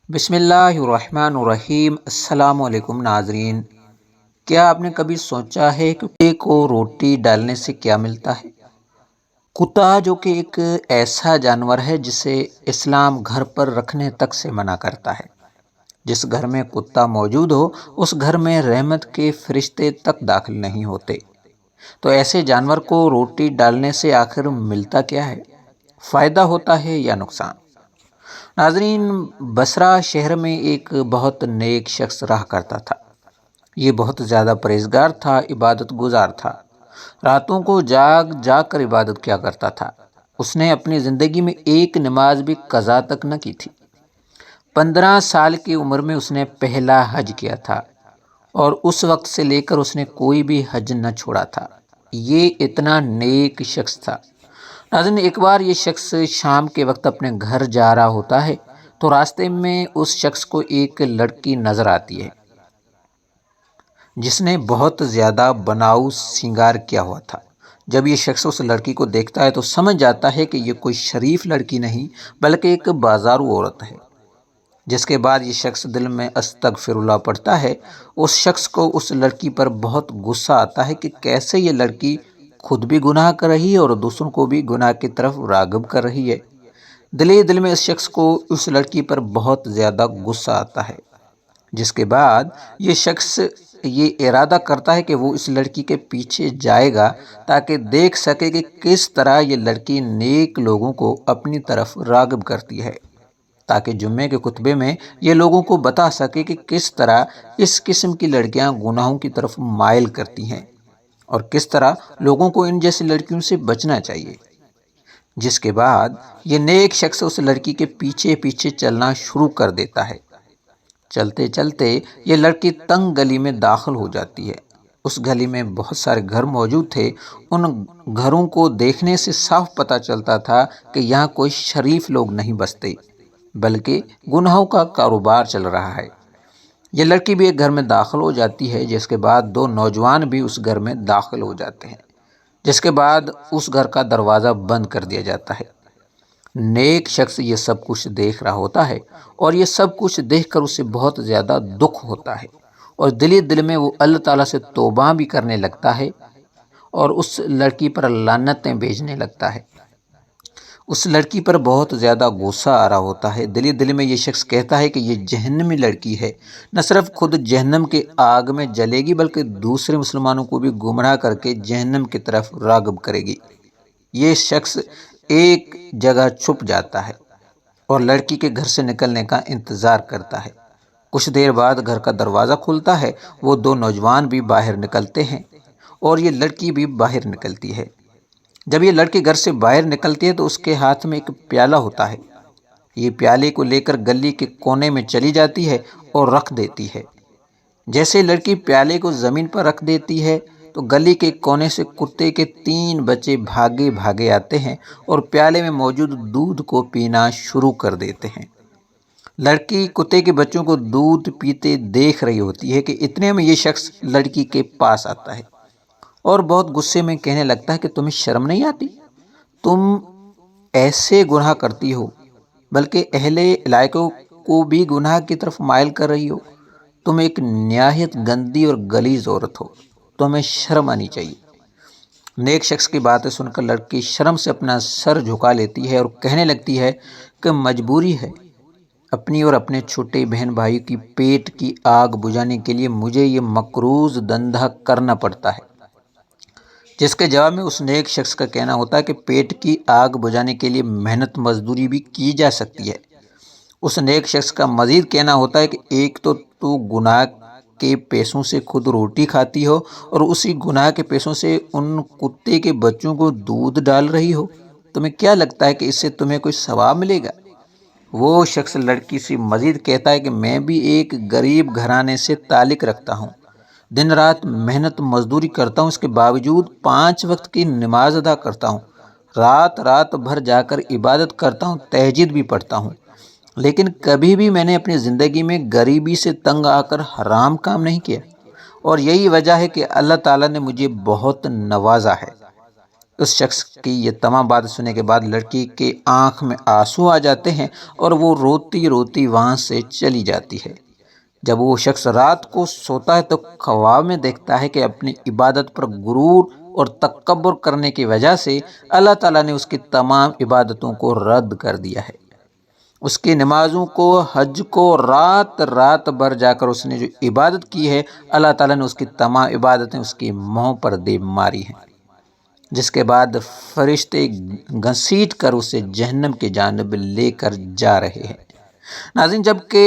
بسم اللہ الرحمن الرحیم۔ السلام علیکم ناظرین، کیا آپ نے کبھی سوچا ہے کہ کتے کو روٹی ڈالنے سے کیا ملتا ہے؟ کتا جو کہ ایک ایسا جانور ہے جسے اسلام گھر پر رکھنے تک سے منع کرتا ہے۔ جس گھر میں کتا موجود ہو اس گھر میں رحمت کے فرشتے تک داخل نہیں ہوتے۔ تو ایسے جانور کو روٹی ڈالنے سے آخر ملتا کیا ہے؟ فائدہ ہوتا ہے یا نقصان؟ ناظرین، بصرہ شہر میں ایک بہت نیک شخص رہا کرتا تھا۔ یہ بہت زیادہ پرہیزگار تھا، عبادت گزار تھا، راتوں کو جاگ جاگ کر عبادت کیا کرتا تھا۔ اس نے اپنی زندگی میں ایک نماز بھی قضا تک نہ کی تھی۔ 15 سال کی عمر میں اس نے پہلا حج کیا تھا اور اس وقت سے لے کر اس نے کوئی بھی حج نہ چھوڑا تھا۔ یہ اتنا نیک شخص تھا۔ ناظرین، ایک بار یہ شخص شام کے وقت اپنے گھر جا رہا ہوتا ہے تو راستے میں اس شخص کو ایک لڑکی نظر آتی ہے جس نے بہت زیادہ بناؤ سنگار کیا ہوا تھا۔ جب یہ شخص اس لڑکی کو دیکھتا ہے تو سمجھ جاتا ہے کہ یہ کوئی شریف لڑکی نہیں بلکہ ایک بازارو عورت ہے۔ جس کے بعد یہ شخص دل میں استغفر اللہ پڑھتا ہے۔ اس شخص کو اس لڑکی پر بہت غصہ آتا ہے کہ کیسے یہ لڑکی خود بھی گناہ کر رہی ہے اور دوسروں کو بھی گناہ کی طرف راغب کر رہی ہے۔ دل میں اس شخص کو اس لڑکی پر بہت زیادہ غصہ آتا ہے، جس کے بعد یہ شخص یہ ارادہ کرتا ہے کہ وہ اس لڑکی کے پیچھے جائے گا تاکہ دیکھ سکے کہ کس طرح یہ لڑکی نیک لوگوں کو اپنی طرف راغب کرتی ہے، تاکہ جمعے کے خطبے میں یہ لوگوں کو بتا سکے کہ کس طرح اس قسم کی لڑکیاں گناہوں کی طرف مائل کرتی ہیں اور کس طرح لوگوں کو ان جیسی لڑکیوں سے بچنا چاہیے۔ جس کے بعد یہ نیک شخص اس لڑکی کے پیچھے پیچھے چلنا شروع کر دیتا ہے۔ چلتے چلتے یہ لڑکی تنگ گلی میں داخل ہو جاتی ہے۔ اس گلی میں بہت سارے گھر موجود تھے۔ ان گھروں کو دیکھنے سے صاف پتہ چلتا تھا کہ یہاں کوئی شریف لوگ نہیں بستے بلکہ گناہوں کا کاروبار چل رہا ہے۔ یہ لڑکی بھی ایک گھر میں داخل ہو جاتی ہے، جس کے بعد 2 نوجوان بھی اس گھر میں داخل ہو جاتے ہیں، جس کے بعد اس گھر کا دروازہ بند کر دیا جاتا ہے۔ نیک شخص یہ سب کچھ دیکھ رہا ہوتا ہے اور یہ سب کچھ دیکھ کر اسے بہت زیادہ دکھ ہوتا ہے اور دل میں وہ اللہ تعالیٰ سے توبہ بھی کرنے لگتا ہے اور اس لڑکی پر لعنتیں بھیجنے لگتا ہے۔ اس لڑکی پر بہت زیادہ غصہ آ رہا ہوتا ہے۔ دل میں یہ شخص کہتا ہے کہ یہ جہنمی لڑکی ہے، نہ صرف خود جہنم کے آگ میں جلے گی بلکہ دوسرے مسلمانوں کو بھی گمراہ کر کے جہنم کی طرف راغب کرے گی۔ یہ شخص ایک جگہ چھپ جاتا ہے اور لڑکی کے گھر سے نکلنے کا انتظار کرتا ہے۔ کچھ دیر بعد گھر کا دروازہ کھلتا ہے، وہ 2 نوجوان بھی باہر نکلتے ہیں اور یہ لڑکی بھی باہر نکلتی ہے۔ جب یہ لڑکی گھر سے باہر نکلتی ہے تو اس کے ہاتھ میں ایک پیالہ ہوتا ہے۔ یہ پیالے کو لے کر گلی کے کونے میں چلی جاتی ہے اور رکھ دیتی ہے۔ جیسے لڑکی پیالے کو زمین پر رکھ دیتی ہے تو گلی کے کونے سے کتے کے 3 بچے بھاگے بھاگے آتے ہیں اور پیالے میں موجود دودھ کو پینا شروع کر دیتے ہیں۔ لڑکی کتے کے بچوں کو دودھ پیتے دیکھ رہی ہوتی ہے کہ اتنے میں یہ شخص لڑکی کے پاس آتا ہے اور بہت غصے میں کہنے لگتا ہے کہ تمہیں شرم نہیں آتی؟ تم ایسے گناہ کرتی ہو بلکہ اہل علاقوں کو بھی گناہ کی طرف مائل کر رہی ہو۔ تم ایک نہایت گندی اور غلیظ عورت ہو، تمہیں شرم آنی چاہیے۔ نیک شخص کی باتیں سن کر لڑکی شرم سے اپنا سر جھکا لیتی ہے اور کہنے لگتی ہے کہ مجبوری ہے، اپنی اور اپنے چھوٹے بہن بھائی کی پیٹ کی آگ بجھانے کے لیے مجھے یہ مقروض دھندا کرنا پڑتا ہے۔ جس کے جواب میں اس نیک شخص کا کہنا ہوتا ہے کہ پیٹ کی آگ بجھانے کے لیے محنت مزدوری بھی کی جا سکتی ہے۔ اس نیک شخص کا مزید کہنا ہوتا ہے کہ ایک تو گناہ کے پیسوں سے خود روٹی کھاتی ہو اور اسی گناہ کے پیسوں سے ان کتے کے بچوں کو دودھ ڈال رہی ہو، تمہیں کیا لگتا ہے کہ اس سے تمہیں کوئی ثواب ملے گا؟ وہ شخص لڑکی سے مزید کہتا ہے کہ میں بھی ایک غریب گھرانے سے تعلق رکھتا ہوں، دن رات محنت مزدوری کرتا ہوں، اس کے باوجود 5 وقت کی نماز ادا کرتا ہوں، رات بھر جا کر عبادت کرتا ہوں، تہجد بھی پڑھتا ہوں، لیکن کبھی بھی میں نے اپنی زندگی میں غریبی سے تنگ آ کر حرام کام نہیں کیا، اور یہی وجہ ہے کہ اللہ تعالیٰ نے مجھے بہت نوازا ہے۔ اس شخص کی یہ تمام بات سننے کے بعد لڑکی کے آنکھ میں آنسو آ جاتے ہیں اور وہ روتی روتی وہاں سے چلی جاتی ہے۔ جب وہ شخص رات کو سوتا ہے تو خواب میں دیکھتا ہے کہ اپنی عبادت پر غرور اور تکبر کرنے کی وجہ سے اللہ تعالیٰ نے اس کی تمام عبادتوں کو رد کر دیا ہے۔ اس کی نمازوں کو، حج کو، رات رات بھر جا کر اس نے جو عبادت کی ہے، اللہ تعالیٰ نے اس کی تمام عبادتیں اس کی منہ پر دے ماری ہیں، جس کے بعد فرشتے گھسیٹ کر اسے جہنم کی جانب لے کر جا رہے ہیں۔ ناظرین، جب کہ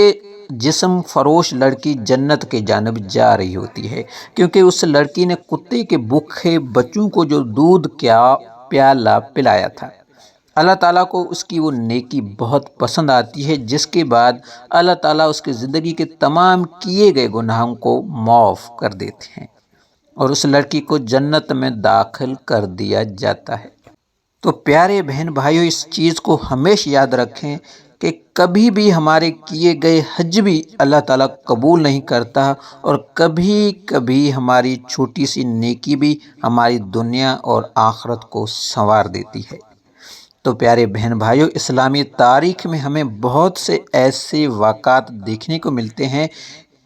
جسم فروش لڑکی جنت کی جانب جا رہی ہوتی ہے، کیونکہ اس لڑکی نے کتے کے بھوکے بچوں کو جو دودھ کا پیالہ پلایا تھا، اللہ تعالیٰ کو اس کی وہ نیکی بہت پسند آتی ہے، جس کے بعد اللہ تعالیٰ اس کی زندگی کے تمام کیے گئے گناہوں کو معاف کر دیتے ہیں اور اس لڑکی کو جنت میں داخل کر دیا جاتا ہے۔ تو پیارے بہن بھائیوں، اس چیز کو ہمیشہ یاد رکھیں کہ کبھی بھی ہمارے کیے گئے حج بھی اللہ تعالیٰ قبول نہیں کرتا، اور کبھی کبھی ہماری چھوٹی سی نیکی بھی ہماری دنیا اور آخرت کو سنوار دیتی ہے۔ تو پیارے بہن بھائیوں، اسلامی تاریخ میں ہمیں بہت سے ایسے واقعات دیکھنے کو ملتے ہیں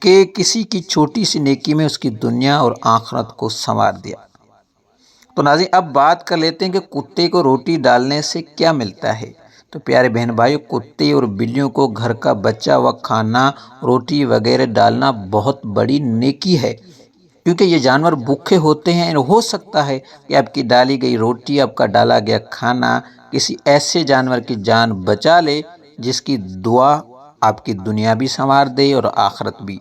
کہ کسی کی چھوٹی سی نیکی میں اس کی دنیا اور آخرت کو سنوار دیا۔ تو ناظرین، اب بات کر لیتے ہیں کہ کتے کو روٹی ڈالنے سے کیا ملتا ہے۔ تو پیارے بہن بھائیوں، کتے اور بلیوں کو گھر کا بچا ہوا کھانا، روٹی وغیرہ ڈالنا بہت بڑی نیکی ہے، کیونکہ یہ جانور بھوکے ہوتے ہیں، اور ہو سکتا ہے کہ آپ کی ڈالی گئی روٹی، آپ کا ڈالا گیا کھانا کسی ایسے جانور کی جان بچا لے جس کی دعا آپ کی دنیا بھی سنوار دے اور آخرت بھی۔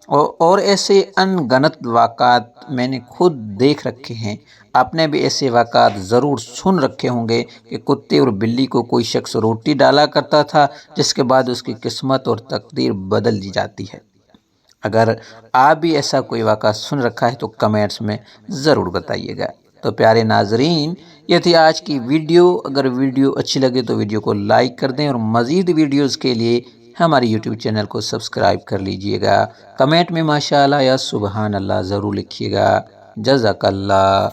اور ایسے ان گنت واقعات میں نے خود دیکھ رکھے ہیں، آپ نے بھی ایسے واقعات ضرور سن رکھے ہوں گے کہ کتے اور بلی کو کوئی شخص روٹی ڈالا کرتا تھا، جس کے بعد اس کی قسمت اور تقدیر بدل دی جاتی ہے۔ اگر آپ بھی ایسا کوئی واقعہ سن رکھا ہے تو کمنٹس میں ضرور بتائیے گا۔ تو پیارے ناظرین، یہ تھی آج کی ویڈیو۔ اگر ویڈیو اچھی لگے تو ویڈیو کو لائک کر دیں، اور مزید ویڈیوز کے لیے ہماری یوٹیوب چینل کو سبسکرائب کر لیجئے گا۔ کمنٹ میں ماشاءاللہ یا سبحان اللہ ضرور لکھیے گا۔ جزاک اللہ۔